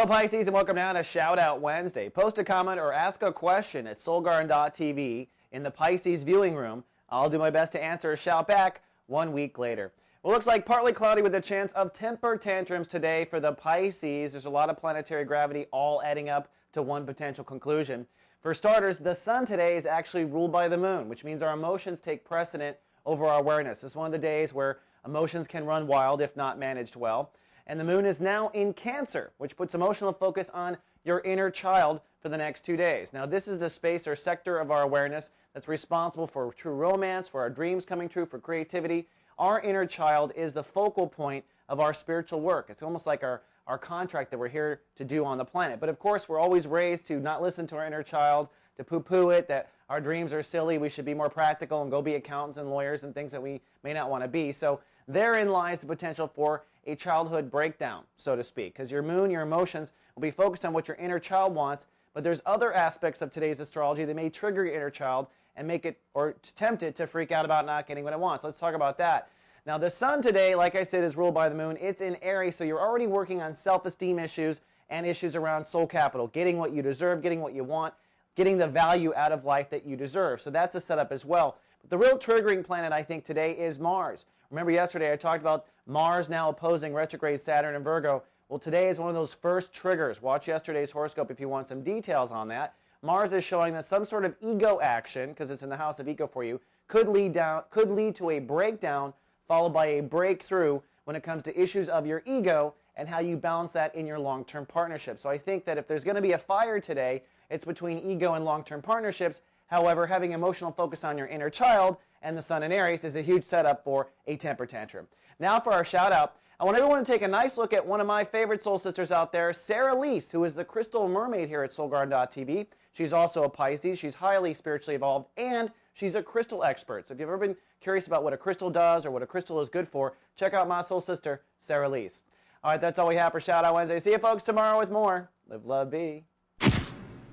Hello Pisces and welcome down to Shout Out Wednesday. Post a comment or ask a question at soulgarden.tv in the Pisces viewing room. I'll do my best to answer or shout back 1 week later. Well, looks like partly cloudy with a chance of temper tantrums today for the Pisces. There's a lot of planetary gravity all adding up to one potential conclusion. For starters, the sun today is actually ruled by the moon, which means our emotions take precedent over our awareness. It's one of the days where emotions can run wild if not managed well. And the moon is now in Cancer, which puts emotional focus on your inner child for the next 2 days. Now, this is the space or sector of our awareness that's responsible for true romance, for our dreams coming true, for creativity. Our inner child is the focal point of our spiritual work. It's almost like our contract that we're here to do on the planet. But of course, we're always raised to not listen to our inner child, to poo-poo it, that our dreams are silly, we should be more practical and go be accountants and lawyers and things that we may not want to be. So therein lies the potential for a childhood breakdown, so to speak, because your moon, your emotions will be focused on what your inner child wants, but there's other aspects of today's astrology that may trigger your inner child and make it, or tempt it to freak out about not getting what it wants. Let's talk about that. Now, the sun today, like I said, is ruled by the moon. It's in Aries, so you're already working on self-esteem issues and issues around soul capital, getting what you deserve, getting what you want, getting the value out of life that you deserve. So that's a setup as well. But the real triggering planet, I think, today is Mars. Remember yesterday I talked about Mars now opposing retrograde Saturn and Virgo. Well, today is one of those first triggers. Watch yesterday's horoscope if you want some details on that. Mars is showing that some sort of ego action, because it's in the house of ego for you, could lead to a breakdown followed by a breakthrough when it comes to issues of your ego and how you balance that in your long-term partnership. So I think that if there's going to be a fire today, it's between ego and long-term partnerships. However, having emotional focus on your inner child and the sun in Aries is a huge setup for a temper tantrum. Now for our shout out, I want everyone to take a nice look at one of my favorite soul sisters out there, Sarah Lise, who is the crystal mermaid here at soulgarden.tv. She's also a Pisces. She's highly spiritually evolved, and she's a crystal expert. So if you've ever been curious about what a crystal does or what a crystal is good for, check out my soul sister, Sarah Lise. All right, that's all we have for Shout Out Wednesday. See you folks tomorrow with more. Live, love, be.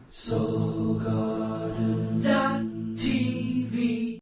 So